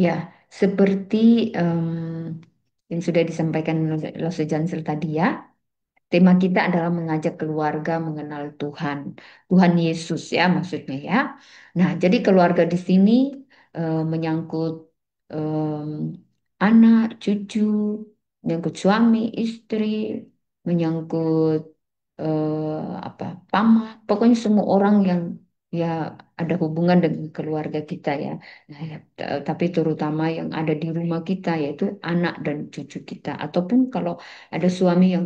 Ya, seperti yang sudah disampaikan Loso Jansel tadi ya, tema kita adalah mengajak keluarga mengenal Tuhan, Tuhan Yesus ya maksudnya ya. Nah, jadi keluarga di sini menyangkut em, anak, cucu, menyangkut suami, istri, menyangkut apa, paman, pokoknya semua orang yang ya ada hubungan dengan keluarga kita ya. Nah, ya, tapi terutama yang ada di rumah kita yaitu anak dan cucu kita, ataupun kalau ada suami yang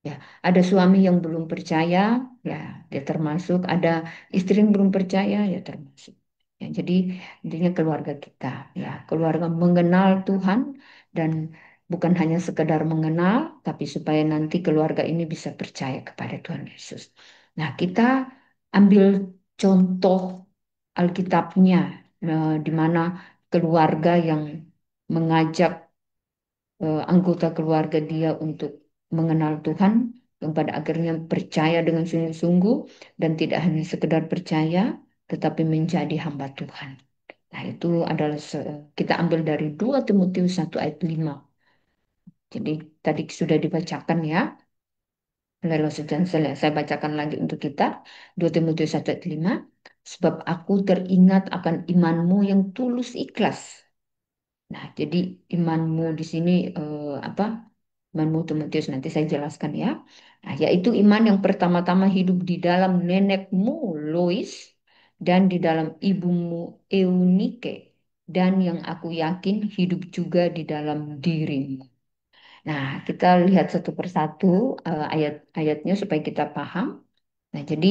ya, ada suami yang belum percaya, ya, dia termasuk. Ada istri yang belum percaya, ya termasuk. Ya, jadi intinya keluarga kita, ya, keluarga mengenal Tuhan dan bukan hanya sekedar mengenal, tapi supaya nanti keluarga ini bisa percaya kepada Tuhan Yesus. Nah, kita ambil contoh Alkitabnya, di mana keluarga yang mengajak anggota keluarga dia untuk mengenal Tuhan yang pada akhirnya percaya dengan sungguh-sungguh dan tidak hanya sekedar percaya tetapi menjadi hamba Tuhan. Nah, itu adalah kita ambil dari 2 Timotius 1 ayat 5. Jadi tadi sudah dibacakan ya oleh Losu Johnson ya. Saya bacakan lagi untuk kita 2 Timotius 1 ayat 5. Sebab aku teringat akan imanmu yang tulus ikhlas. Nah, jadi imanmu di sini apa? Imanmu Timotius nanti saya jelaskan ya. Nah, yaitu iman yang pertama-tama hidup di dalam nenekmu Lois dan di dalam ibumu Eunike dan yang aku yakin hidup juga di dalam dirimu. Nah, kita lihat satu persatu ayat-ayatnya supaya kita paham. Nah, jadi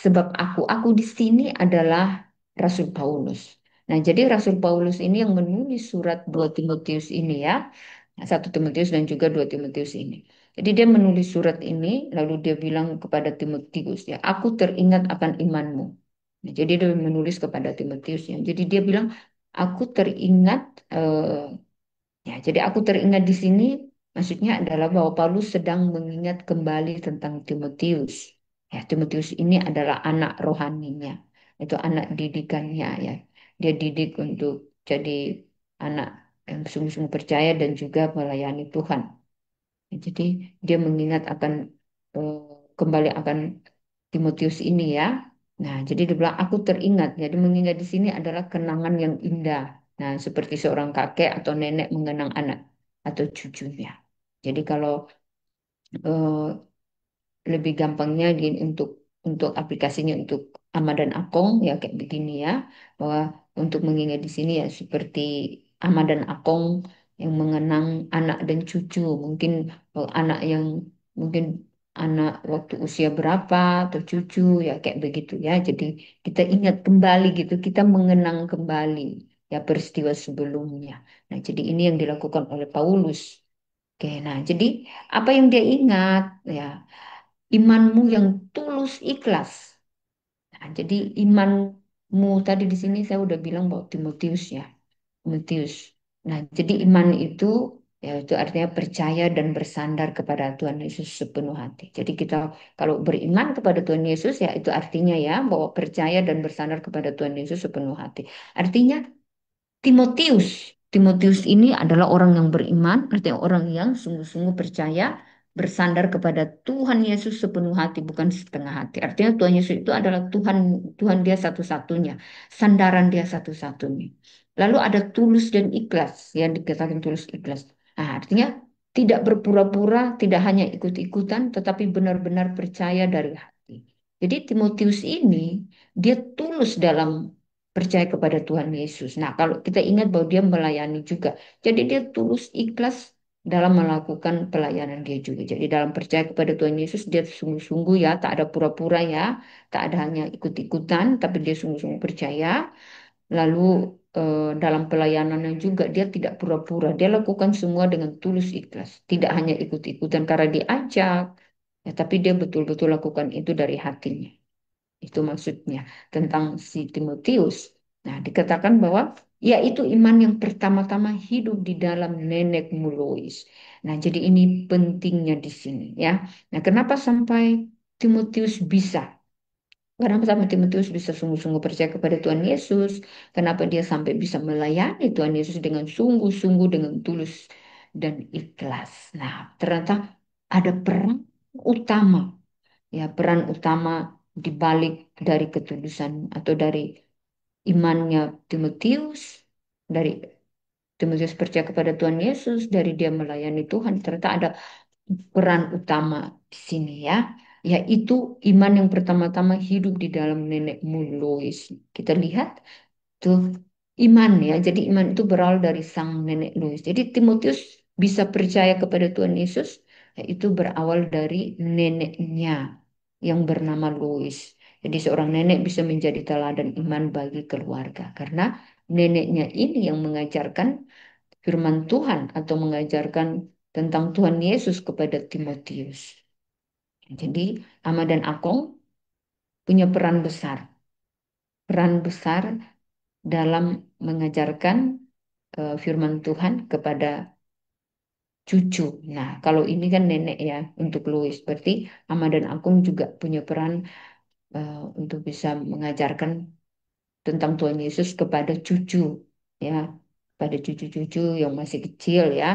sebab aku di sini adalah Rasul Paulus. Nah, jadi Rasul Paulus ini yang menulis surat 2 Timotius ini ya. 1 Timotius dan juga 2 Timotius ini. Jadi dia menulis surat ini lalu dia bilang kepada Timotius ya, aku teringat akan imanmu. Nah, jadi dia menulis kepada Timotius ya. Jadi dia bilang aku teringat ya, jadi aku teringat di sini maksudnya adalah bahwa Paulus sedang mengingat kembali tentang Timotius. Ya, Timotius ini adalah anak rohaninya, itu anak didikannya ya. Dia didik untuk jadi anak yang sungguh-sungguh percaya dan juga melayani Tuhan. Ya, jadi dia mengingat akan eh, kembali akan Timotius ini ya. Nah, jadi dia bilang aku teringat. Jadi mengingat di sini adalah kenangan yang indah. Nah, seperti seorang kakek atau nenek mengenang anak atau cucunya. Jadi kalau eh, lebih gampangnya gini untuk aplikasinya untuk ama dan akong ya kayak begini ya, bahwa untuk mengingat di sini ya seperti ama dan akong yang mengenang anak dan cucu, mungkin anak yang mungkin anak waktu usia berapa atau cucu ya kayak begitu ya. Jadi kita ingat kembali gitu, kita mengenang kembali ya peristiwa sebelumnya. Nah, jadi ini yang dilakukan oleh Paulus. Oke, nah jadi apa yang dia ingat ya, imanmu yang tulus ikhlas. Nah, jadi imanmu tadi di sini saya udah bilang bahwa Timotius ya, Timotius. Nah, jadi iman itu ya itu artinya percaya dan bersandar kepada Tuhan Yesus sepenuh hati. Jadi kita kalau beriman kepada Tuhan Yesus ya itu artinya ya bahwa percaya dan bersandar kepada Tuhan Yesus sepenuh hati. Artinya Timotius. Timotius ini adalah orang yang beriman, artinya orang yang sungguh-sungguh percaya, bersandar kepada Tuhan Yesus sepenuh hati, bukan setengah hati. Artinya Tuhan Yesus itu adalah Tuhan, Tuhan dia satu-satunya, sandaran dia satu-satunya. Lalu ada tulus dan ikhlas, yang dikatakan tulus ikhlas. Nah, artinya tidak berpura-pura, tidak hanya ikut-ikutan, tetapi benar-benar percaya dari hati. Jadi Timotius ini, dia tulus dalam percaya kepada Tuhan Yesus. Nah, kalau kita ingat bahwa dia melayani juga, jadi dia tulus ikhlas dalam melakukan pelayanan dia juga. Jadi dalam percaya kepada Tuhan Yesus, dia sungguh-sungguh ya, tak ada pura-pura ya, tak ada hanya ikut-ikutan, tapi dia sungguh-sungguh percaya. Lalu dalam pelayanannya juga dia tidak pura-pura, dia lakukan semua dengan tulus ikhlas, tidak hanya ikut-ikutan karena diajak, ya, tapi dia betul-betul lakukan itu dari hatinya. Itu maksudnya tentang si Timotius. Nah, dikatakan bahwa ya itu iman yang pertama-tama hidup di dalam nenek Lois. Nah, jadi ini pentingnya di sini ya. Nah, kenapa sampai Timotius bisa? Kenapa sampai Timotius bisa sungguh-sungguh percaya kepada Tuhan Yesus? Kenapa dia sampai bisa melayani Tuhan Yesus dengan sungguh-sungguh, dengan tulus dan ikhlas? Nah, ternyata ada peran utama, ya peran utama di balik dari ketulusan atau dari imannya Timotius, dari Timotius percaya kepada Tuhan Yesus, dari dia melayani Tuhan. Ternyata ada peran utama di sini ya, yaitu iman yang pertama-tama hidup di dalam nenekmu Lois. Kita lihat tuh iman ya. Jadi iman itu berawal dari sang nenek Lois. Jadi Timotius bisa percaya kepada Tuhan Yesus, yaitu berawal dari neneknya yang bernama Lois. Jadi seorang nenek bisa menjadi teladan iman bagi keluarga karena neneknya ini yang mengajarkan firman Tuhan atau mengajarkan tentang Tuhan Yesus kepada Timotius. Jadi Ama dan Akong punya peran besar dalam mengajarkan firman Tuhan kepada cucu. Nah, kalau ini kan nenek ya untuk Louis, berarti Ama dan Akung juga punya peran untuk bisa mengajarkan tentang Tuhan Yesus kepada cucu, ya, pada cucu-cucu yang masih kecil ya,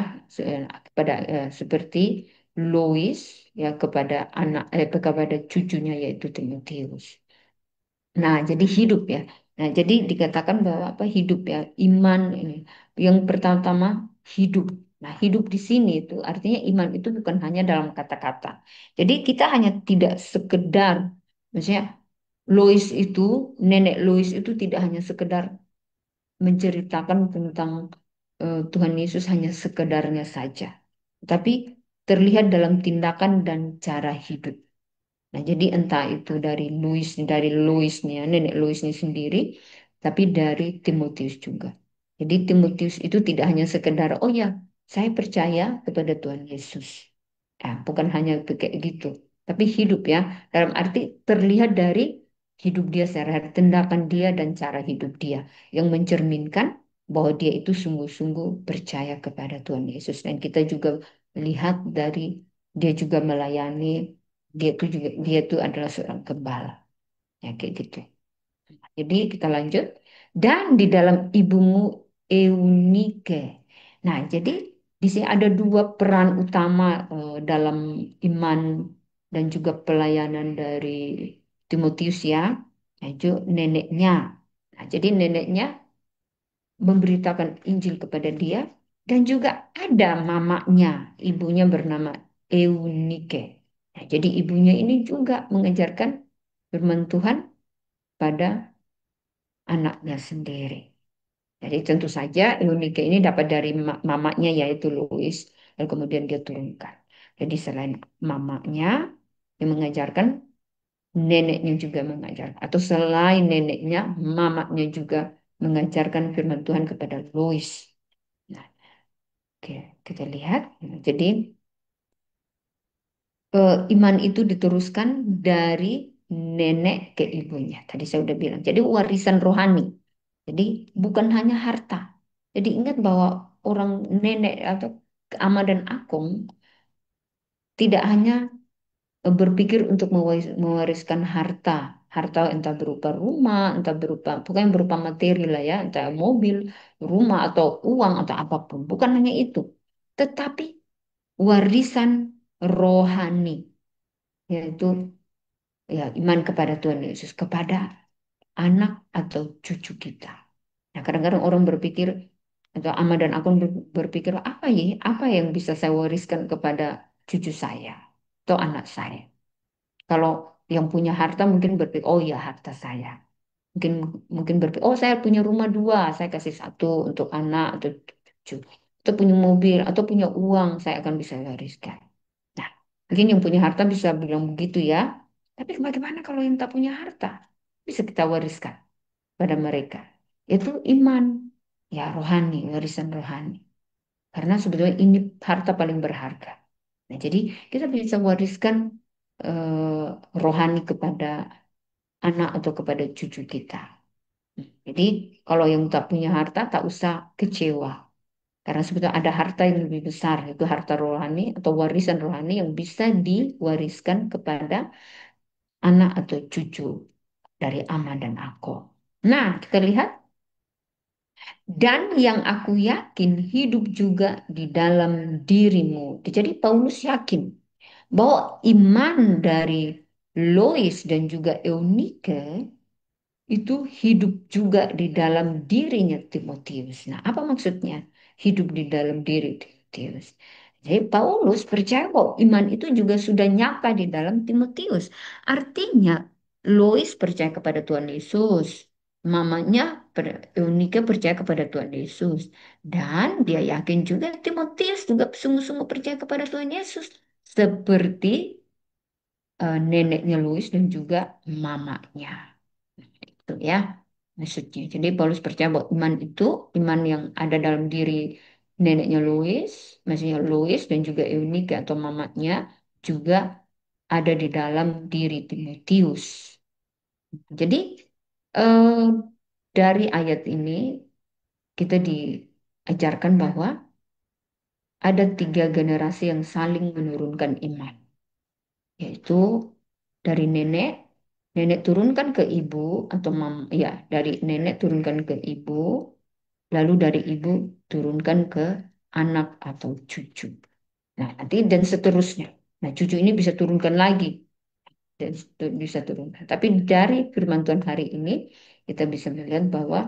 kepada seperti Louis ya kepada cucunya yaitu Timotius. Nah, jadi hidup ya. Nah, jadi dikatakan bahwa apa hidup ya, iman ini yang pertama-tama hidup. Nah, hidup di sini itu artinya iman itu bukan hanya dalam kata-kata. Jadi kita hanya tidak sekedar, misalnya Lois itu, nenek Lois itu tidak hanya sekedar menceritakan tentang Tuhan Yesus hanya sekedarnya saja, tapi terlihat dalam tindakan dan cara hidup. Nah, jadi entah itu dari Louisnya, nenek Louisnya sendiri, tapi dari Timotius juga. Jadi Timotius itu tidak hanya sekedar, oh ya, saya percaya kepada Tuhan Yesus. Bukan hanya kayak gitu, tapi hidup ya. Dalam arti terlihat dari hidup dia secara tindakan dia dan cara hidup dia yang mencerminkan bahwa dia itu sungguh-sungguh percaya kepada Tuhan Yesus. Dan kita juga lihat dari dia juga melayani, dia tuh adalah seorang gembala ya kayak gitu. Jadi kita lanjut dan di dalam ibumu Eunike. Nah, jadi di sini ada dua peran utama dalam iman dan juga pelayanan dari Timotius ya. Yaitu neneknya. Nah, jadi neneknya memberitakan Injil kepada dia dan juga ada mamanya, ibunya bernama Eunike. Nah, jadi ibunya ini juga mengajarkan firman Tuhan pada anaknya sendiri. Jadi tentu saja Eunike ini dapat dari mamanya yaitu Louis dan kemudian dia turunkan. Jadi selain mamanya yang mengajarkan, neneknya juga mengajarkan. Atau selain neneknya, mamanya juga mengajarkan firman Tuhan kepada Louis. Nah, oke, kita lihat. Jadi iman itu diteruskan dari nenek ke ibunya. Tadi saya udah bilang. Jadi warisan rohani. Jadi bukan hanya harta. Jadi ingat bahwa orang nenek atau ama dan akung tidak hanya berpikir untuk mewariskan harta. Harta entah berupa rumah, entah berupa, bukan berupa materi lah ya, entah mobil, rumah atau uang atau apapun. Bukan hanya itu. Tetapi warisan rohani, yaitu ya iman kepada Tuhan Yesus, kepada anak atau cucu kita. Nah, kadang-kadang orang berpikir atau Ama dan aku berpikir apa yang bisa saya wariskan kepada cucu saya atau anak saya. Kalau yang punya harta mungkin berpikir, oh ya harta saya. Mungkin mungkin berpikir, oh saya punya rumah dua, saya kasih satu untuk anak atau cucu. Atau punya mobil atau punya uang, saya akan bisa wariskan. Nah, mungkin yang punya harta bisa bilang begitu ya. Tapi bagaimana kalau yang tak punya harta? Bisa kita wariskan pada mereka. Itu iman, ya rohani, warisan rohani. Karena sebetulnya ini harta paling berharga. Nah, jadi kita bisa wariskan rohani kepada anak atau kepada cucu kita. Jadi kalau yang tak punya harta tak usah kecewa. Karena sebetulnya ada harta yang lebih besar, itu harta rohani atau warisan rohani yang bisa diwariskan kepada anak atau cucu. dari Ama dan Ako. Nah, kita lihat, dan yang aku yakin hidup juga di dalam dirimu. Jadi Paulus yakin bahwa iman dari Lois dan juga Eunike itu hidup juga di dalam dirinya Timotius. Nah, apa maksudnya hidup di dalam diri Timotius? Jadi Paulus percaya bahwa iman itu juga sudah nyata di dalam Timotius. Artinya Lois percaya kepada Tuhan Yesus. Mamanya Eunike percaya kepada Tuhan Yesus. Dan dia yakin juga Timotius juga sungguh-sungguh percaya kepada Tuhan Yesus. Seperti neneknya Lois dan juga mamanya. Itu ya maksudnya. Jadi Paulus percaya bahwa iman itu iman yang ada dalam diri neneknya Louis, maksudnya Louis dan juga Eunike atau mamanya juga ada di dalam diri Timotius. Jadi eh, dari ayat ini kita diajarkan bahwa ada tiga generasi yang saling menurunkan iman, yaitu dari nenek, nenek turunkan ke ibu atau mam, ya dari nenek turunkan ke ibu, lalu dari ibu turunkan ke anak atau cucu. Nah, nanti dan seterusnya. Nah, cucu ini bisa turunkan lagi dan bisa turunkan. Tapi dari firman Tuhan hari ini kita bisa melihat bahwa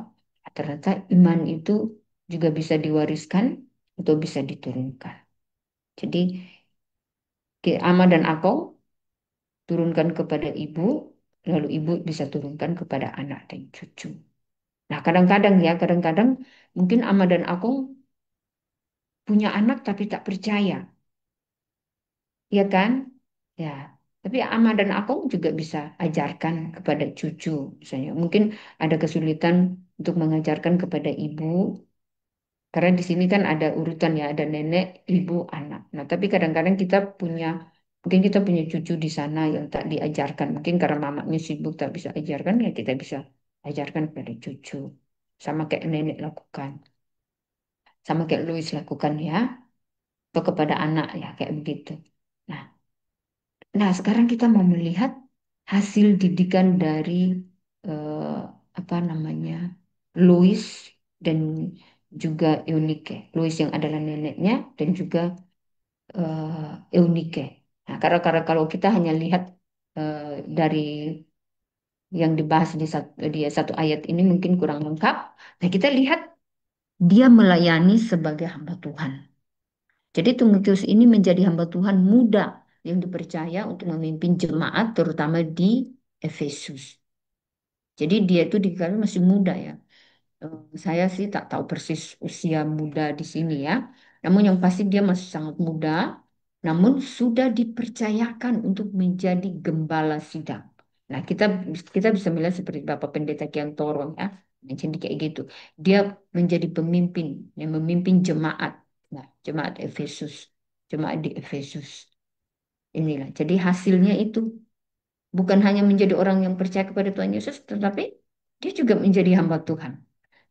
ternyata iman itu juga bisa diwariskan atau bisa diturunkan. Jadi Ama dan Akong turunkan kepada ibu, lalu ibu bisa turunkan kepada anak dan cucu. Nah, kadang-kadang ya, kadang-kadang mungkin Ama dan Akong punya anak tapi tak percaya. Ya kan? Ya. Tapi Ama dan Akong juga bisa ajarkan kepada cucu. Misalnya, mungkin ada kesulitan untuk mengajarkan kepada ibu. Karena di sini kan ada urutan ya, ada nenek, ibu, anak. Nah, tapi kadang-kadang mungkin kita punya cucu di sana yang tak diajarkan. Mungkin karena mamanya sibuk tak bisa ajarkan, ya kita bisa ajarkan kepada cucu. Sama kayak nenek lakukan. Sama kayak Louis lakukan ya. Atau kepada anak ya, kayak begitu. Nah, Nah, sekarang kita mau melihat hasil didikan dari eh, apa namanya Louis dan juga Eunike. Louis yang adalah neneknya dan juga Eunike. Nah, karena kalau kita hanya lihat eh, dari yang dibahas di satu ayat ini mungkin kurang lengkap. Nah, kita lihat dia melayani sebagai hamba Tuhan. Jadi Timotius ini menjadi hamba Tuhan muda yang dipercaya untuk memimpin jemaat terutama di Efesus. Jadi dia itu dikatakan masih muda ya. Saya sih tak tahu persis usia muda di sini ya. Namun yang pasti dia masih sangat muda, namun sudah dipercayakan untuk menjadi gembala sidang. Nah, kita kita bisa melihat seperti Bapak Pendeta Kian Torong ya. Nah, jadi kayak gitu. Dia menjadi pemimpin yang memimpin jemaat. Nah, jemaat Efesus, jemaat di Efesus. Inilah. Jadi hasilnya itu bukan hanya menjadi orang yang percaya kepada Tuhan Yesus, tetapi dia juga menjadi hamba Tuhan.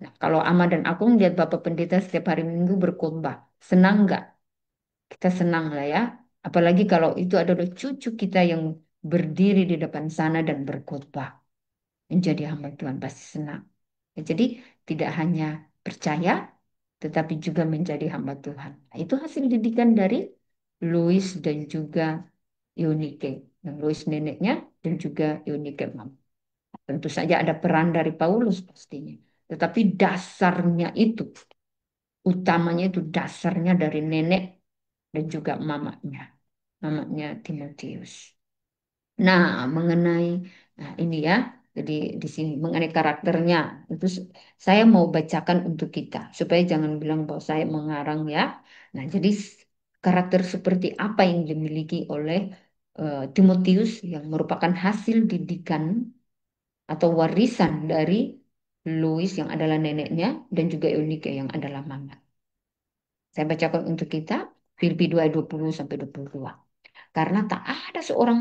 Nah, kalau Ama dan aku melihat Bapak Pendeta setiap hari Minggu berkhotbah, senang nggak? Kita senang lah ya. Apalagi kalau itu adalah cucu kita yang berdiri di depan sana dan berkhotbah. Menjadi hamba Tuhan pasti senang. Ya, jadi tidak hanya percaya, tetapi juga menjadi hamba Tuhan. Nah, itu hasil didikan dari Louis dan juga Eunike. Yang Louis neneknya dan juga Eunike mam. Tentu saja ada peran dari Paulus pastinya. Tetapi dasarnya itu, utamanya itu dasarnya dari nenek dan juga mamanya Timotius. Nah, mengenai ini ya, jadi di sini mengenai karakternya, itu saya mau bacakan untuk kita supaya jangan bilang bahwa saya mengarang ya. Nah, jadi karakter seperti apa yang dimiliki oleh Timotius yang merupakan hasil didikan atau warisan dari Louis yang adalah neneknya dan juga Eunike yang adalah mama. Saya bacakan untuk kita Filipi 2 ayat 20 sampai 22. Karena tak ada seorang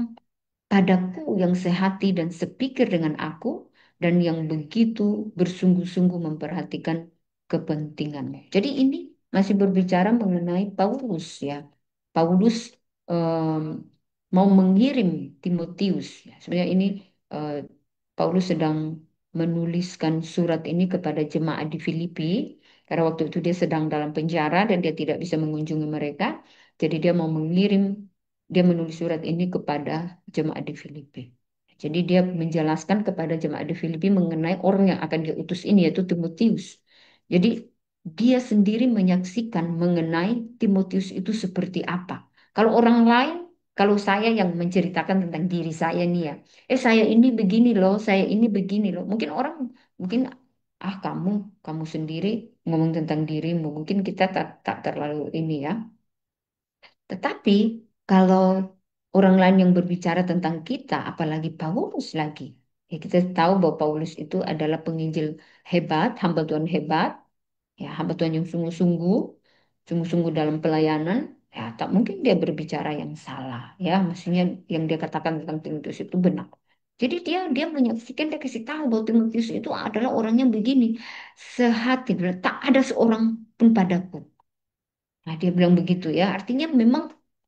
padaku yang sehati dan sepikir dengan aku dan yang begitu bersungguh-sungguh memperhatikan kepentinganmu. Jadi ini masih berbicara mengenai Paulus ya. Paulus em, mau mengirim Timotius. Ya. Sebenarnya ini eh, Paulus sedang menuliskan surat ini kepada jemaat di Filipi, karena waktu itu dia sedang dalam penjara dan dia tidak bisa mengunjungi mereka. Jadi dia mau mengirim, dia menulis surat ini kepada jemaat di Filipi. Jadi dia menjelaskan kepada jemaat di Filipi mengenai orang yang akan dia utus ini, yaitu Timotius. Jadi dia sendiri menyaksikan mengenai Timotius itu seperti apa. Kalau orang lain, kalau saya yang menceritakan tentang diri saya nih ya, saya ini begini loh, saya ini begini loh. Mungkin orang, mungkin kamu sendiri ngomong tentang dirimu, mungkin kita tak terlalu ini ya. Tetapi kalau orang lain yang berbicara tentang kita, apalagi Paulus lagi, ya kita tahu bahwa Paulus itu adalah penginjil hebat, hamba Tuhan hebat, ya hamba Tuhan yang sungguh-sungguh, sungguh-sungguh dalam pelayanan. Ya tak mungkin dia berbicara yang salah, ya maksudnya yang dia katakan tentang Timotius itu benar. Jadi dia menyaksikan, dia kasih tahu bahwa Timotius itu adalah orang yang begini, sehati, tak ada seorang pun padaku. Nah, dia bilang begitu ya. Artinya memang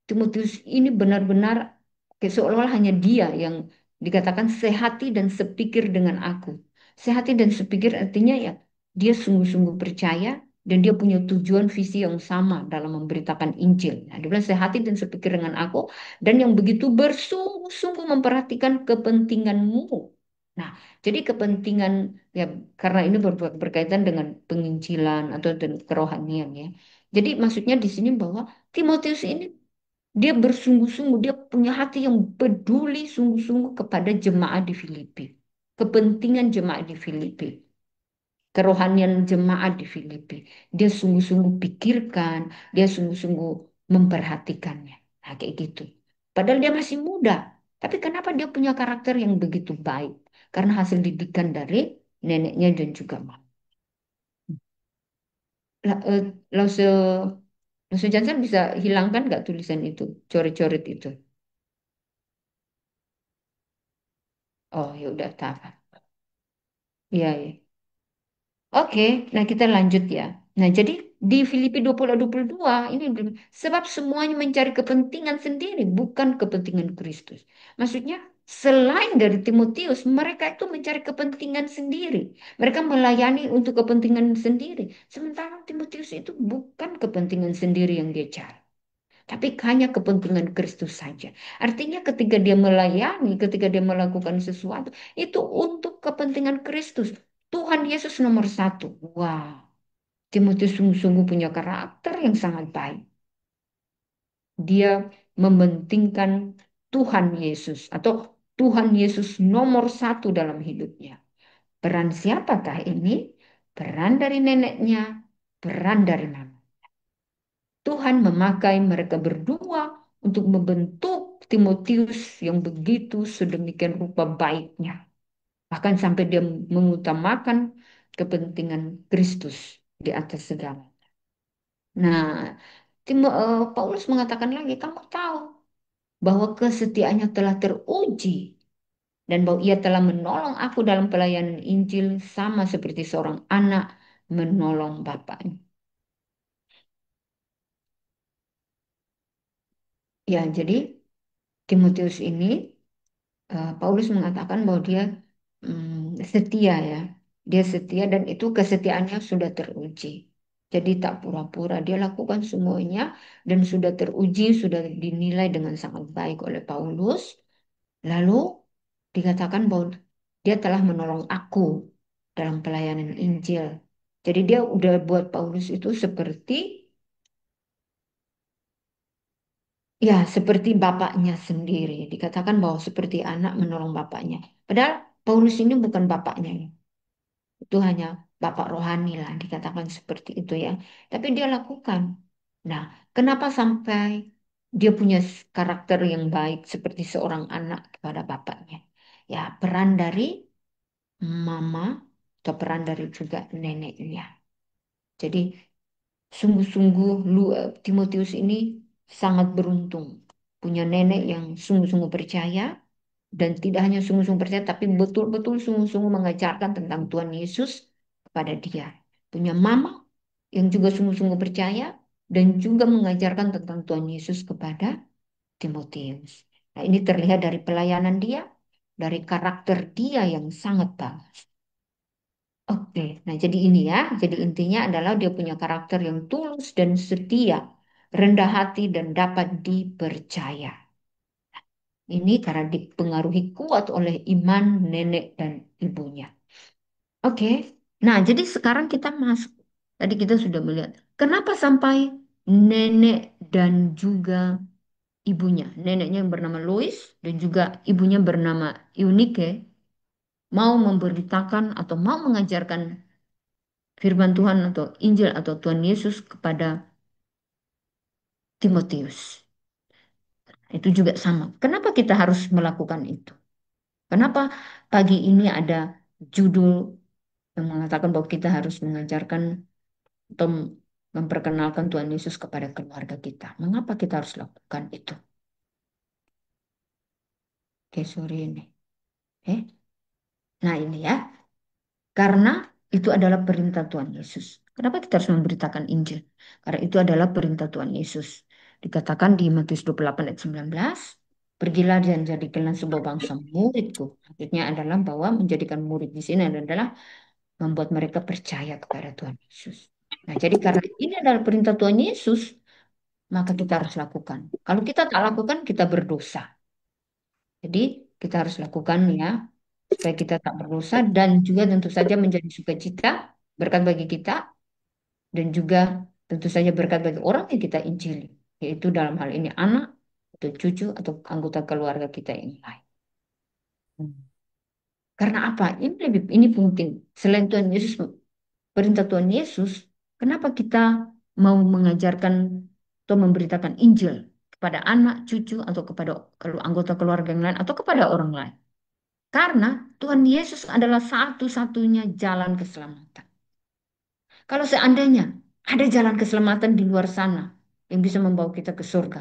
Timotius ini benar-benar kayak seolah-olah hanya dia yang dikatakan sehati dan sepikir dengan aku. Sehati dan sepikir artinya ya dia sungguh-sungguh percaya dan dia punya tujuan visi yang sama dalam memberitakan Injil. Nah, dia bilang sehati dan sepikir dengan aku dan yang begitu bersungguh-sungguh memperhatikan kepentinganmu. Nah, jadi kepentingan ya karena ini berkaitan dengan penginjilan atau dengan kerohanian ya. Jadi maksudnya di sini bahwa Timotius ini dia bersungguh-sungguh, dia punya hati yang peduli sungguh-sungguh kepada jemaat di Filipi. Kepentingan jemaat di Filipi, kerohanian jemaat di Filipi. Dia sungguh-sungguh pikirkan, dia sungguh-sungguh memperhatikannya. Nah, kayak gitu. Padahal dia masih muda. Tapi kenapa dia punya karakter yang begitu baik? Karena hasil didikan dari neneknya dan juga mama. Lause Lause Johnson bisa hilangkan nggak tulisan itu, coret-coret itu? Oh ya udah tak. Iya, iya. Oke, nah kita lanjut ya. Nah, jadi di Filipi 20 ayat 22 ini sebab semuanya mencari kepentingan sendiri, bukan kepentingan Kristus. Maksudnya selain dari Timotius, mereka itu mencari kepentingan sendiri. Mereka melayani untuk kepentingan sendiri. Sementara Timotius itu bukan kepentingan sendiri yang dia cari. Tapi hanya kepentingan Kristus saja. Artinya ketika dia melayani, ketika dia melakukan sesuatu, itu untuk kepentingan Kristus. Tuhan Yesus nomor satu. Wah, Timotius sungguh-sungguh punya karakter yang sangat baik. Dia mementingkan Tuhan Yesus atau Tuhan Yesus nomor satu dalam hidupnya. Peran siapakah ini? Peran dari neneknya, peran dari mama. Tuhan memakai mereka berdua untuk membentuk Timotius yang begitu sedemikian rupa baiknya. Bahkan sampai dia mengutamakan kepentingan Kristus di atas segala. Nah, Paulus mengatakan lagi, kamu tahu bahwa kesetiaannya telah teruji dan bahwa ia telah menolong aku dalam pelayanan Injil sama seperti seorang anak menolong bapaknya. Ya, jadi Timotius ini Paulus mengatakan bahwa dia setia ya. Dia setia dan itu kesetiaannya sudah teruji. Jadi tak pura-pura, dia lakukan semuanya dan sudah teruji, sudah dinilai dengan sangat baik oleh Paulus. Lalu dikatakan bahwa dia telah menolong aku dalam pelayanan Injil. Jadi dia udah buat Paulus itu seperti ya, seperti bapaknya sendiri. Dikatakan bahwa seperti anak menolong bapaknya. Padahal Paulus ini bukan bapaknya. Itu hanya bapak rohani lah, dikatakan seperti itu ya. Tapi dia lakukan. Nah, kenapa sampai dia punya karakter yang baik seperti seorang anak kepada bapaknya? Ya, peran dari mama atau peran dari juga neneknya. Jadi sungguh-sungguh Timotius ini sangat beruntung punya nenek yang sungguh-sungguh percaya dan tidak hanya sungguh-sungguh percaya tapi betul-betul sungguh-sungguh mengajarkan tentang Tuhan Yesus kepada dia. Punya mama yang juga sungguh-sungguh percaya dan juga mengajarkan tentang Tuhan Yesus kepada Timotius. Nah, ini terlihat dari pelayanan dia dari karakter dia yang sangat bagus. Oke, nah jadi ini ya, jadi intinya adalah dia punya karakter yang tulus dan setia, rendah hati dan dapat dipercaya. Ini karena dipengaruhi kuat oleh iman nenek dan ibunya. Oke, nah jadi sekarang kita masuk. Tadi kita sudah melihat kenapa sampai nenek dan juga ibunya, neneknya yang bernama Lois dan juga ibunya bernama Eunike mau memberitakan atau mau mengajarkan firman Tuhan atau Injil atau Tuhan Yesus kepada Timotius. Itu juga sama. Kenapa kita harus melakukan itu? Kenapa pagi ini ada judul yang mengatakan bahwa kita harus mengajarkan atau memperkenalkan Tuhan Yesus kepada keluarga kita? Mengapa kita harus lakukan itu? Oke, sorry ini. Eh, nah ini ya. Karena itu adalah perintah Tuhan Yesus. Kenapa kita harus memberitakan Injil? Karena itu adalah perintah Tuhan Yesus. Dikatakan di Matius 28 ayat 19, pergilah dan jadikanlah sebuah bangsa muridku. Maksudnya adalah bahwa menjadikan murid di sini adalah membuat mereka percaya kepada Tuhan Yesus. Nah, jadi karena ini adalah perintah Tuhan Yesus, maka kita harus lakukan. Kalau kita tak lakukan, kita berdosa. Jadi kita harus lakukan ya supaya kita tak berdosa dan juga tentu saja menjadi sukacita berkat bagi kita dan juga tentu saja berkat bagi orang yang kita injili, yaitu dalam hal ini anak atau cucu atau anggota keluarga kita yang lain. Hmm. Karena apa? Ini penting. Selain Tuhan Yesus, perintah Tuhan Yesus, kenapa kita mau mengajarkan atau memberitakan Injil kepada anak, cucu atau kepada anggota keluarga yang lain atau kepada orang lain? Karena Tuhan Yesus adalah satu-satunya jalan keselamatan. Kalau seandainya ada jalan keselamatan di luar sana yang bisa membawa kita ke surga,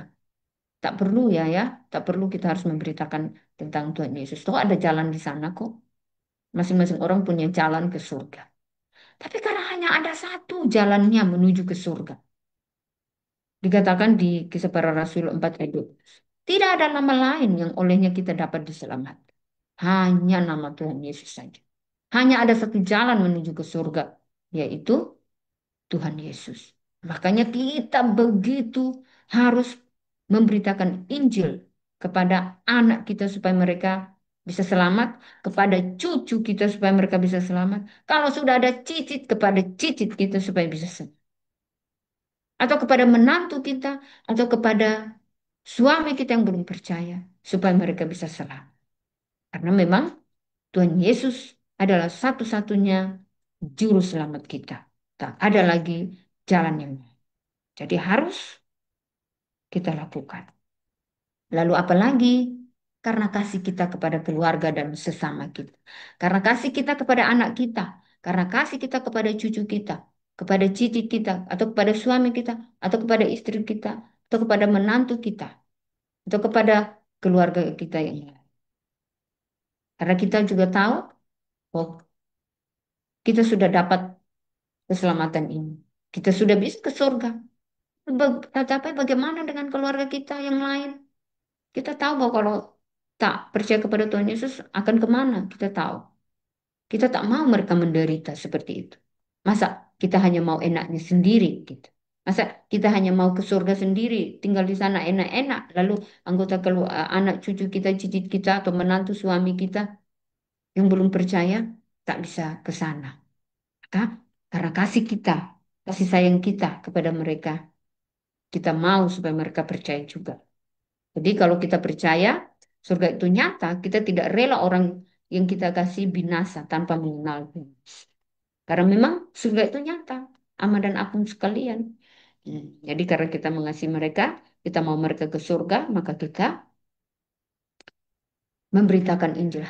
tak perlu ya, tak perlu kita harus memberitakan tentang Tuhan Yesus. Toh ada jalan di sana kok. Masing-masing orang punya jalan ke surga. Tapi karena hanya ada satu jalannya menuju ke surga. Dikatakan di Kisah Para Rasul 4 ayat 12. Tidak ada nama lain yang olehnya kita dapat diselamatkan. Hanya nama Tuhan Yesus saja. Hanya ada satu jalan menuju ke surga, yaitu Tuhan Yesus. Makanya kita begitu harus memberitakan Injil kepada anak kita supaya mereka bisa selamat, kepada cucu kita supaya mereka bisa selamat. Kalau sudah ada cicit kepada cicit kita supaya bisa selamat. Atau kepada menantu kita, atau kepada suami kita yang belum percaya supaya mereka bisa selamat. Karena memang Tuhan Yesus adalah satu-satunya juru selamat kita. Tak ada lagi jalan yang lain. Jadi harus kita lakukan. Lalu apa lagi? Karena kasih kita kepada keluarga dan sesama kita. Karena kasih kita kepada anak kita. Karena kasih kita kepada cucu kita. Kepada cicit kita. Atau kepada suami kita. Atau kepada istri kita. Atau kepada menantu kita. Atau kepada keluarga kita yang lain. Karena kita juga tahu bahwa kita sudah dapat keselamatan ini. Kita sudah bisa ke surga. Tetapi bagaimana dengan keluarga kita yang lain? Kita tahu bahwa kalau tak percaya kepada Tuhan Yesus akan kemana? Kita tahu. Kita tak mau mereka menderita seperti itu. Masa kita hanya mau enaknya sendiri gitu. Masa kita hanya mau ke surga sendiri, tinggal di sana enak-enak, lalu anak cucu kita, cicit kita atau menantu suami kita yang belum percaya tak bisa ke sana. Maka karena kasih kita, kasih sayang kita kepada mereka, kita mau supaya mereka percaya juga. Jadi kalau kita percaya surga itu nyata, kita tidak rela orang yang kita kasih binasa tanpa mengenal Tuhan. Karena memang surga itu nyata, Ama dan Apung sekalian. Jadi karena kita mengasihi mereka, kita mau mereka ke surga, maka kita memberitakan Injil.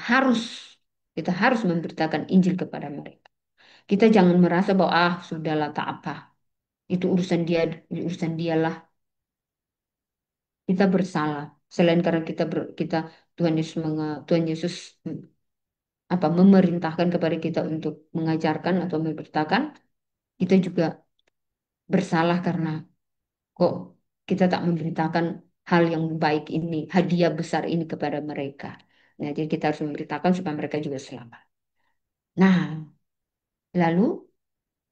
Kita harus memberitakan Injil kepada mereka. Kita jangan merasa bahwa sudahlah tak apa. Itu urusan dia, urusan dialah. Kita bersalah. Selain karena kita Tuhan Yesus memerintahkan kepada kita untuk mengajarkan atau memberitakan, kita juga bersalah karena kok kita tak memberitakan hal yang baik ini, hadiah besar ini kepada mereka. Nah, jadi kita harus memberitakan supaya mereka juga selamat. Nah, lalu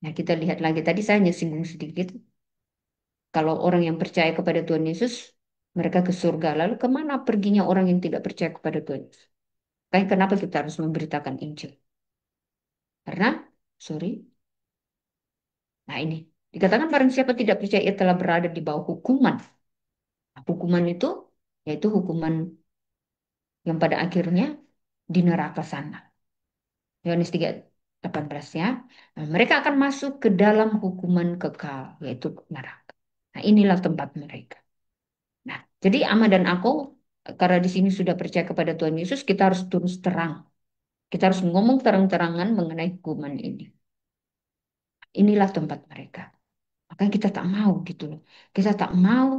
nah kita lihat lagi. Tadi saya hanya singgung sedikit. Kalau orang yang percaya kepada Tuhan Yesus, mereka ke surga. Lalu kemana perginya orang yang tidak percaya kepada Tuhan Yesus? Kayak kenapa kita harus memberitakan Injil? Karena, sorry, nah ini. Dikatakan barang siapa tidak percaya ia telah berada di bawah hukuman. Nah, hukuman itu yaitu hukuman yang pada akhirnya di neraka sana. Yohanes 3:18 ya. Nah, mereka akan masuk ke dalam hukuman kekal, yaitu neraka. Nah, inilah tempat mereka. Nah, jadi Ama dan aku, karena di sini sudah percaya kepada Tuhan Yesus, kita harus terus terang. Kita harus ngomong terang-terangan mengenai hukuman ini. Inilah tempat mereka. Makanya kita tak mau gitu loh. Kita tak mau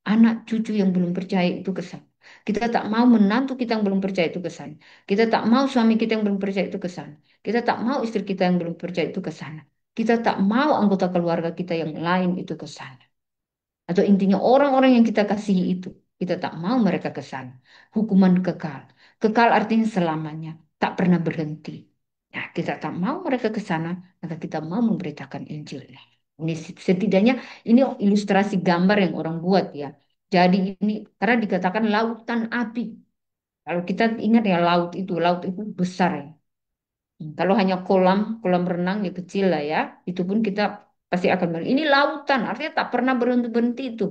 anak cucu yang belum percaya itu ke sana. Kita tak mau menantu kita yang belum percaya itu ke sana. Kita tak mau suami kita yang belum percaya itu ke sana. Kita tak mau istri kita yang belum percaya itu ke sana. Kita tak mau anggota keluarga kita yang lain itu ke sana. Atau intinya orang-orang yang kita kasihi itu. Kita tak mau mereka ke sana. Hukuman kekal. Kekal artinya selamanya. Tak pernah berhenti. Nah, kita tak mau mereka ke sana, maka kita mau memberitakan Injil. Ini setidaknya ini ilustrasi gambar yang orang buat ya. Jadi ini karena dikatakan lautan api. Kalau kita ingat ya laut itu besar ya. Kalau hanya kolam, kolam renang ya kecil lah ya. Itu pun kita pasti akan bilang, ini lautan, artinya tak pernah berhenti-berhenti itu.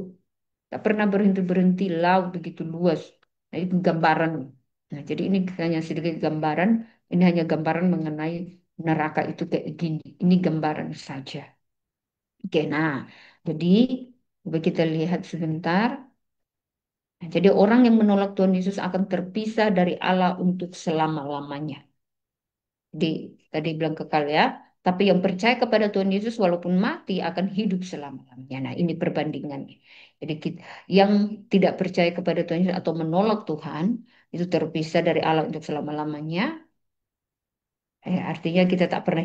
Tak pernah berhenti-berhenti laut begitu luas. Nah, itu gambaran. Nah, jadi ini hanya sedikit gambaran. Ini hanya gambaran mengenai neraka itu kayak gini. Ini gambaran saja. Oke, nah, jadi coba kita lihat sebentar. Nah, jadi orang yang menolak Tuhan Yesus akan terpisah dari Allah untuk selama-lamanya. Di tadi bilang kekal ya. Tapi yang percaya kepada Tuhan Yesus walaupun mati akan hidup selama-lamanya. Nah, ini perbandingannya. Jadi yang tidak percaya kepada Tuhan Yesus atau menolak Tuhan itu terpisah dari Allah untuk selama-lamanya. Artinya kita tak pernah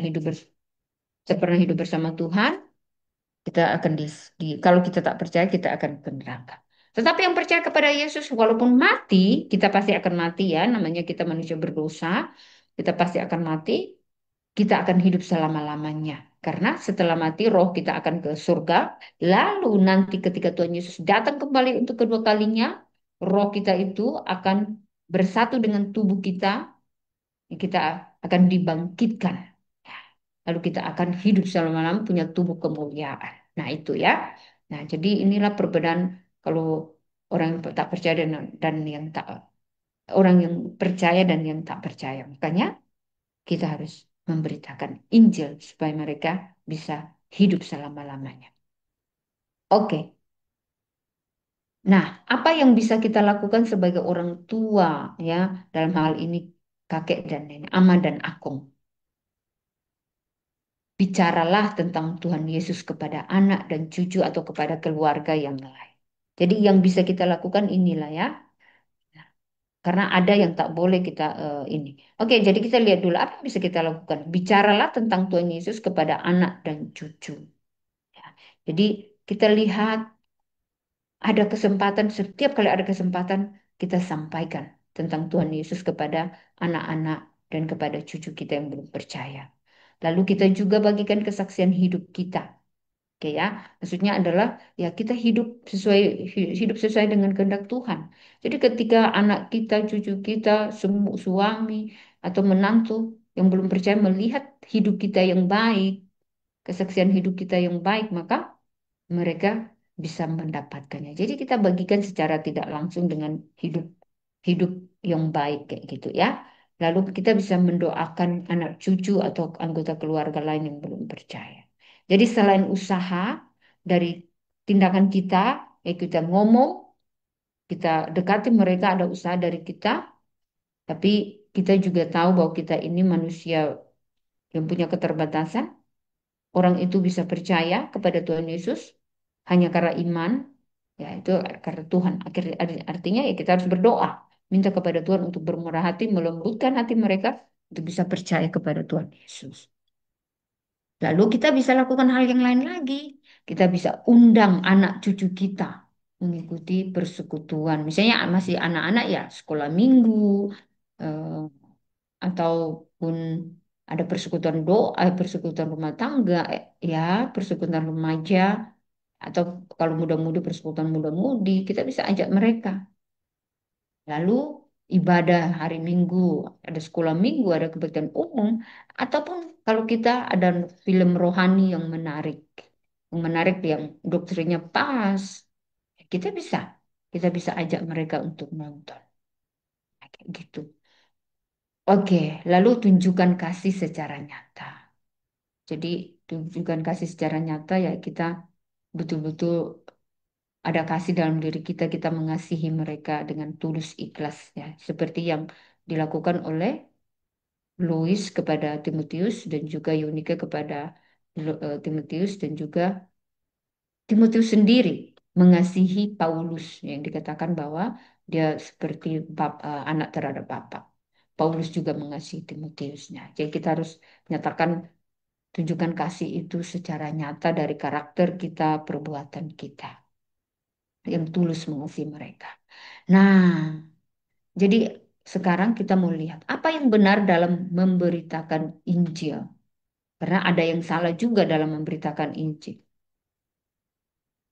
hidup bersama Tuhan. Kita akan kalau kita tak percaya kita akan ke neraka. Tetapi yang percaya kepada Yesus walaupun mati, kita pasti akan mati ya. Namanya kita manusia berdosa. Kita pasti akan mati. Kita akan hidup selama-lamanya. Karena setelah mati roh kita akan ke surga. Lalu nanti ketika Tuhan Yesus datang kembali untuk kedua kalinya, roh kita itu akan bersatu dengan tubuh kita. Kita akan dibangkitkan. Lalu kita akan hidup selama-lamanya punya tubuh kemuliaan. Nah itu ya. Nah jadi inilah perbedaan kalau orang yang tak percaya dan yang tak orang yang percaya dan yang tak percaya. Makanya kita harus memberitakan Injil supaya mereka bisa hidup selama-lamanya. Oke. Nah, apa yang bisa kita lakukan sebagai orang tua ya dalam hal ini kakek dan nenek, ama dan akung. Bicaralah tentang Tuhan Yesus kepada anak dan cucu atau kepada keluarga yang lain. Jadi yang bisa kita lakukan inilah ya. Karena ada yang tak boleh kita ini. Oke, jadi kita lihat dulu apa yang bisa kita lakukan. Bicaralah tentang Tuhan Yesus kepada anak dan cucu. Ya. Jadi kita lihat ada kesempatan, setiap kali ada kesempatan kita sampaikan tentang Tuhan Yesus kepada anak-anak dan kepada cucu kita yang belum percaya. Lalu kita juga bagikan kesaksian hidup kita. Oke ya, maksudnya adalah ya kita hidup sesuai dengan kehendak Tuhan. Jadi ketika anak kita, cucu kita, suami atau menantu yang belum percaya melihat hidup kita yang baik, kesaksian hidup kita yang baik, maka mereka bisa mendapatkannya. Jadi kita bagikan secara tidak langsung dengan hidup hidup yang baik kayak gitu ya. Lalu kita bisa mendoakan anak cucu atau anggota keluarga lain yang belum percaya. Jadi selain usaha dari tindakan kita, ya kita ngomong, kita dekati mereka ada usaha dari kita, tapi kita juga tahu bahwa kita ini manusia yang punya keterbatasan. Orang itu bisa percaya kepada Tuhan Yesus hanya karena iman, ya itu karena Tuhan. Artinya ya kita harus berdoa, minta kepada Tuhan untuk bermurah hati, melembutkan hati mereka untuk bisa percaya kepada Tuhan Yesus. Lalu kita bisa lakukan hal yang lain lagi. Kita bisa undang anak cucu kita mengikuti persekutuan. Misalnya masih anak-anak ya sekolah minggu eh, ataupun ada persekutuan doa, persekutuan rumah tangga, ya persekutuan remaja, atau kalau muda-mudi persekutuan muda-mudi, kita bisa ajak mereka. Lalu ibadah hari Minggu, ada sekolah Minggu, ada kebaktian umum, ataupun kalau kita ada film rohani yang menarik yang doktrinnya pas, kita bisa ajak mereka untuk nonton. Kayak gitu. Oke, lalu tunjukkan kasih secara nyata. Jadi tunjukkan kasih secara nyata ya kita betul-betul ada kasih dalam diri kita, kita mengasihi mereka dengan tulus ikhlas ya. Seperti yang dilakukan oleh Lois kepada Timotius dan juga Yunike kepada Timotius dan juga Timotius sendiri mengasihi Paulus yang dikatakan bahwa dia seperti anak terhadap bapak. Paulus juga mengasihi Timotiusnya. Jadi kita harus menyatakan tunjukkan kasih itu secara nyata dari karakter kita, perbuatan kita yang tulus mengasihi mereka. Nah, jadi sekarang kita mau lihat apa yang benar dalam memberitakan Injil. Karena ada yang salah juga dalam memberitakan Injil.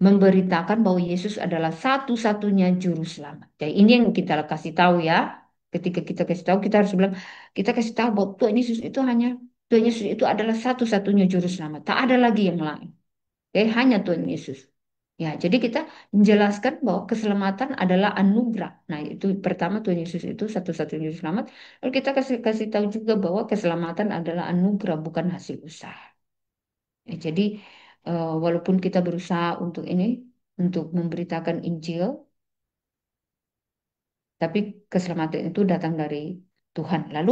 Memberitakan bahwa Yesus adalah satu-satunya juru selamat. Jadi ini yang kita kasih tahu ya. Ketika kita kasih tahu, kita harus bilang, kita kasih tahu bahwa Tuhan Yesus itu adalah satu-satunya juru selamat. Tak ada lagi yang lain. Hanya Tuhan Yesus. Ya, jadi kita menjelaskan bahwa keselamatan adalah anugerah. Nah, itu pertama Tuhan Yesus itu satu-satunya juru selamat. Lalu kita kasih kasih tahu juga bahwa keselamatan adalah anugerah bukan hasil usaha. Ya, jadi walaupun kita berusaha untuk memberitakan Injil, tapi keselamatan itu datang dari Tuhan. Lalu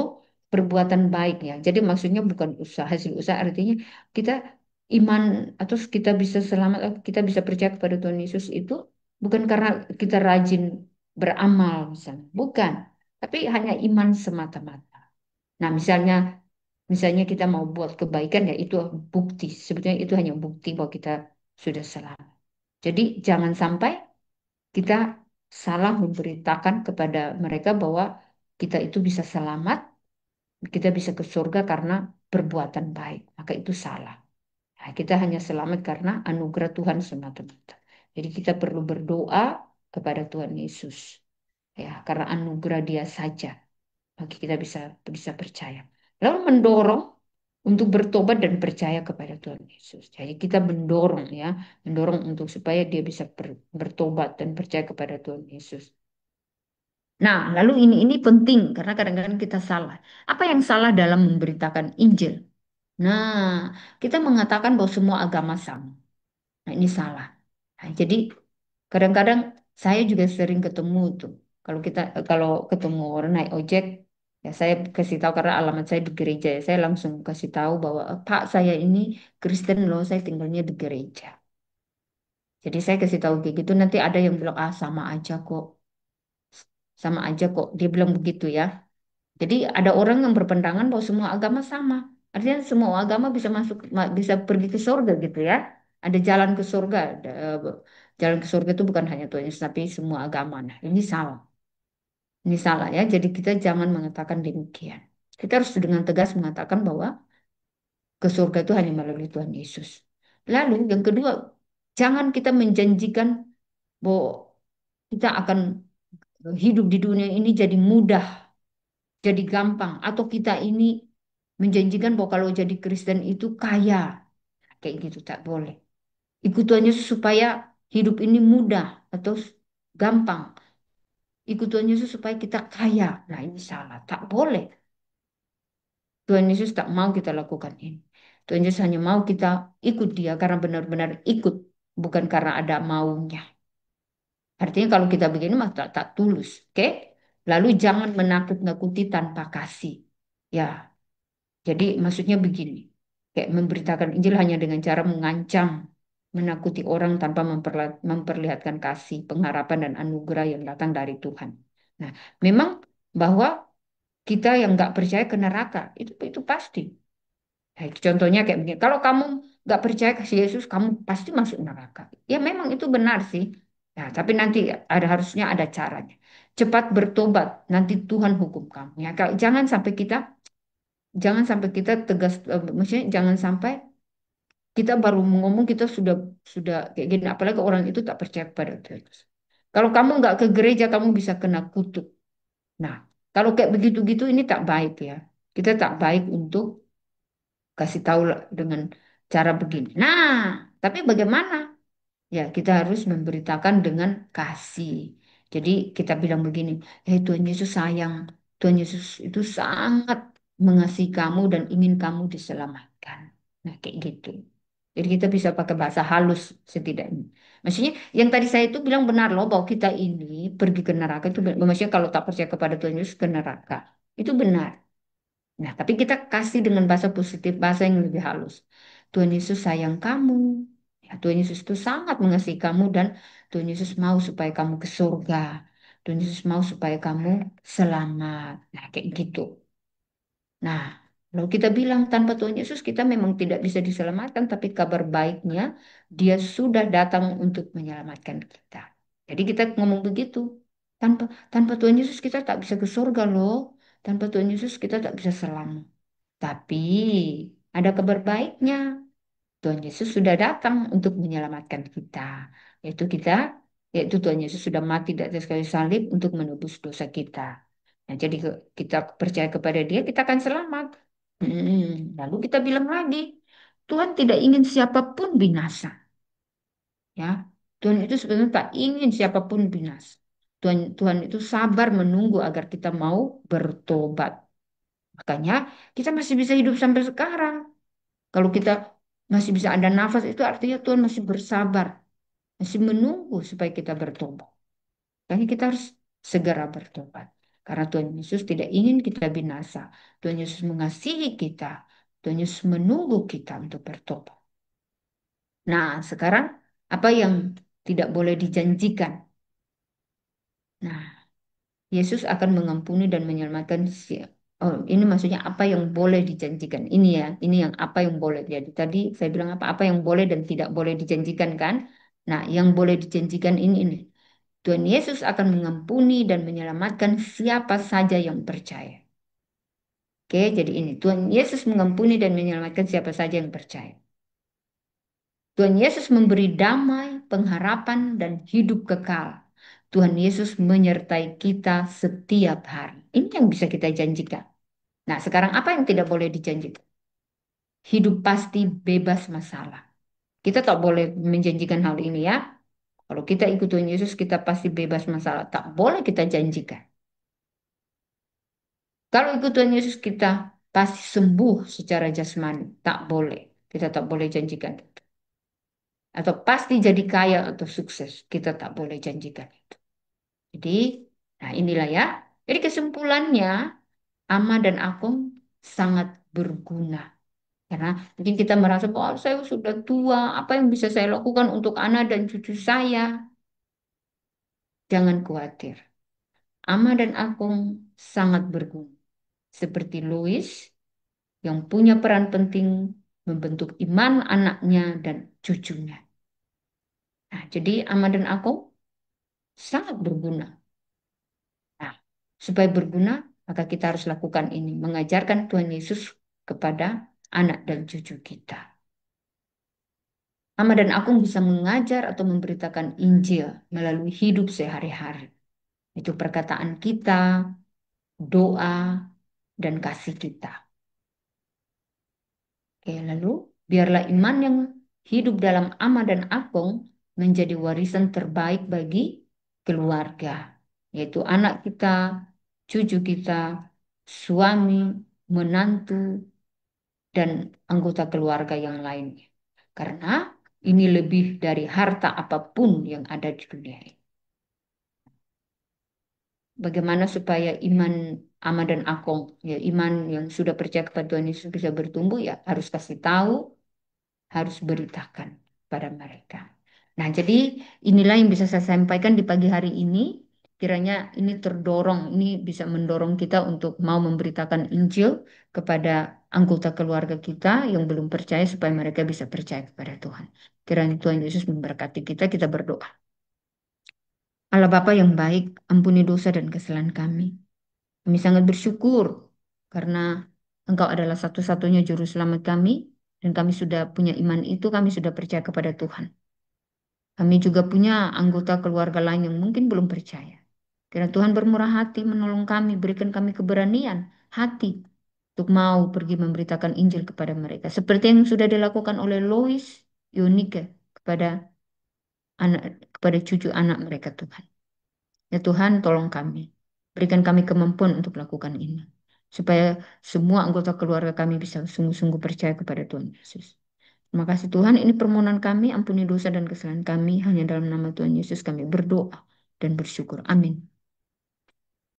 perbuatan baik ya. Jadi maksudnya bukan usaha, hasil usaha artinya kita iman atau kita bisa selamat, kita bisa percaya kepada Tuhan Yesus itu bukan karena kita rajin beramal misalnya, bukan. Tapi hanya iman semata-mata. Nah, misalnya kita mau buat kebaikan ya itu bukti. Sebetulnya itu hanya bukti bahwa kita sudah selamat. Jadi jangan sampai kita salah memberitakan kepada mereka bahwa kita itu bisa selamat, kita bisa ke surga karena perbuatan baik. Maka itu salah. Nah, kita hanya selamat karena anugerah Tuhan semata-mata. Jadi kita perlu berdoa kepada Tuhan Yesus. Ya, karena anugerah Dia saja bagi kita bisa bisa percaya. Lalu mendorong untuk bertobat dan percaya kepada Tuhan Yesus. Jadi kita mendorong ya, mendorong untuk supaya dia bisa bertobat dan percaya kepada Tuhan Yesus. Nah, lalu ini penting karena kadang-kadang kita salah. Apa yang salah dalam memberitakan Injil? Nah, kita mengatakan bahwa semua agama sama. Nah, ini salah. Nah, jadi kadang-kadang saya juga sering ketemu tuh. Kalau ketemu orang naik ojek, ya saya kasih tahu karena alamat saya di gereja ya. Saya langsung kasih tahu bahwa Pak saya ini Kristen loh, saya tinggalnya di gereja. Jadi saya kasih tahu kayak gitu. Nanti ada yang bilang sama aja kok. Dia bilang begitu ya. Jadi ada orang yang berpandangan bahwa semua agama sama. Artinya semua agama bisa bisa pergi ke surga gitu ya. Ada jalan ke surga. Jalan ke surga itu bukan hanya Tuhan Yesus, tapi semua agama. Nah, ini salah. Ini salah ya. Jadi kita jangan mengatakan demikian. Kita harus dengan tegas mengatakan bahwa ke surga itu hanya melalui Tuhan Yesus. Lalu yang kedua, jangan kita menjanjikan bahwa kita akan hidup di dunia ini jadi mudah, jadi gampang, atau kita ini menjanjikan bahwa kalau jadi Kristen itu kaya, kayak gitu tak boleh. Ikut Tuhan Yesus supaya hidup ini mudah atau gampang. Ikut Tuhan Yesus supaya kita kaya. Nah ini salah, tak boleh. Tuhan Yesus tak mau kita lakukan ini. Tuhan Yesus hanya mau kita ikut Dia karena benar-benar ikut, bukan karena ada maunya. Artinya kalau kita begini mah tak tulus, oke? Lalu jangan menakut-nakuti tanpa kasih. Ya, jadi maksudnya begini, kayak memberitakan Injil hanya dengan cara mengancam, menakuti orang tanpa memperlihatkan kasih, pengharapan dan anugerah yang datang dari Tuhan. Nah, memang bahwa kita yang nggak percaya ke neraka itu pasti. Nah, itu contohnya kayak begini. Kalau kamu nggak percaya kasih Yesus, kamu pasti masuk neraka. Ya memang itu benar sih. Nah, tapi nanti harusnya ada caranya. cepat bertobat, nanti Tuhan hukum kamu. Ya, jangan sampai kita tegas, maksudnya jangan sampai kita baru ngomong kita sudah kayak gini. Apalagi orang itu tak percaya pada Tuhan Yesus. Kalau kamu nggak ke gereja, kamu bisa kena kutuk. Nah, kalau kayak begitu-gitu ini tak baik ya. Kita tak baik untuk kasih tahu dengan cara begini. Nah, tapi bagaimana? Ya, kita harus memberitakan dengan kasih. Jadi kita bilang begini, Tuhan Yesus sayang, Tuhan Yesus itu sangat mengasihi kamu dan ingin kamu diselamatkan. Nah, kayak gitu. Jadi kita bisa pakai bahasa halus setidaknya. Maksudnya yang tadi saya itu bilang benar loh bahwa kita ini pergi ke neraka itu, maksudnya kalau tak percaya kepada Tuhan Yesus ke neraka. Itu benar. Nah, tapi kita kasih dengan bahasa positif, bahasa yang lebih halus. Tuhan Yesus sayang kamu. Ya, Tuhan Yesus itu sangat mengasihi kamu dan Tuhan Yesus mau supaya kamu ke surga. Tuhan Yesus mau supaya kamu selamat. Nah, kayak gitu. Nah, kalau kita bilang tanpa Tuhan Yesus kita memang tidak bisa diselamatkan, tapi kabar baiknya Dia sudah datang untuk menyelamatkan kita. Jadi kita ngomong begitu. Tanpa tanpa Tuhan Yesus kita tak bisa ke surga loh. Tanpa Tuhan Yesus kita tak bisa selamat. Tapi ada kabar baiknya. Tuhan Yesus sudah datang untuk menyelamatkan kita. Yaitu kita, yaitu Tuhan Yesus sudah mati di atas kayu salib untuk menebus dosa kita. Nah, jadi kita percaya kepada Dia, kita akan selamat. Lalu kita bilang lagi, Tuhan tidak ingin siapapun binasa. Ya, Tuhan itu sebenarnya tak ingin siapapun binasa. Tuhan itu sabar menunggu agar kita mau bertobat. Makanya kita masih bisa hidup sampai sekarang. Kalau kita masih bisa ada nafas itu artinya Tuhan masih bersabar, masih menunggu supaya kita bertobat. Makanya kita harus segera bertobat. Karena Tuhan Yesus tidak ingin kita binasa. Tuhan Yesus mengasihi kita. Tuhan Yesus menunggu kita untuk bertobat. Nah, sekarang apa yang tidak boleh dijanjikan? Nah, Yesus akan mengampuni dan menyelamatkan Oh, ini maksudnya apa yang boleh dijanjikan. Ini ya, ini yang apa yang boleh. Jadi tadi saya bilang apa yang boleh dan tidak boleh dijanjikan kan. Nah, yang boleh dijanjikan ini. Tuhan Yesus akan mengampuni dan menyelamatkan siapa saja yang percaya. Oke, jadi ini Tuhan Yesus mengampuni dan menyelamatkan siapa saja yang percaya. Tuhan Yesus memberi damai, pengharapan, dan hidup kekal. Tuhan Yesus menyertai kita setiap hari. Ini yang bisa kita janjikan. Nah, sekarang apa yang tidak boleh dijanjikan? Hidup pasti bebas masalah. Kita tak boleh menjanjikan hal ini ya. Kalau kita ikut Tuhan Yesus, kita pasti bebas masalah. Tak boleh kita janjikan. Kalau ikut Tuhan Yesus, kita pasti sembuh secara jasmani. Tak boleh. Kita tak boleh janjikan itu. Atau pasti jadi kaya atau sukses. Kita tak boleh janjikan itu. Jadi, nah inilah ya. Jadi kesimpulannya, Ama dan Akum sangat berguna. Karena mungkin kita merasa bahwa saya sudah tua, apa yang bisa saya lakukan untuk anak dan cucu saya? Jangan khawatir. Ama dan Akum sangat berguna. Seperti Louis yang punya peran penting membentuk iman anaknya dan cucunya. Nah, jadi Ama dan Akum sangat berguna. Nah, supaya berguna, maka kita harus lakukan ini, mengajarkan Tuhan Yesus kepada anak dan cucu kita. Ama dan Akum bisa mengajar atau memberitakan Injil melalui hidup sehari-hari. Itu perkataan kita, doa, dan kasih kita. Oke, lalu biarlah iman yang hidup dalam Ama dan Akum menjadi warisan terbaik bagi keluarga, yaitu anak kita, cucu kita, suami, menantu, dan anggota keluarga yang lainnya. Karena ini lebih dari harta apapun yang ada di dunia ini. Bagaimana supaya iman Ama dan Akong, ya iman yang sudah percaya kepada Tuhan Yesus bisa bertumbuh, ya harus kasih tahu, harus beritakan pada mereka. Nah, jadi inilah yang bisa saya sampaikan di pagi hari ini. Kiranya ini terdorong, ini bisa mendorong kita untuk mau memberitakan Injil kepada anggota keluarga kita yang belum percaya supaya mereka bisa percaya kepada Tuhan. Kiranya Tuhan Yesus memberkati kita, kita berdoa. Allah Bapa yang baik, ampuni dosa dan kesalahan kami. Kami sangat bersyukur karena Engkau adalah satu-satunya juru selamat kami dan kami sudah punya iman itu, kami sudah percaya kepada Tuhan. Kami juga punya anggota keluarga lain yang mungkin belum percaya. Karena Tuhan bermurah hati menolong kami, berikan kami keberanian hati untuk mau pergi memberitakan Injil kepada mereka. Seperti yang sudah dilakukan oleh Lois Yunike kepada anak kepada cucu anak mereka Tuhan. Ya Tuhan, tolong kami. Berikan kami kemampuan untuk melakukan ini. Supaya semua anggota keluarga kami bisa sungguh-sungguh percaya kepada Tuhan Yesus. Terima kasih Tuhan, ini permohonan kami, ampuni dosa dan kesalahan kami. Hanya dalam nama Tuhan Yesus kami berdoa dan bersyukur. Amin.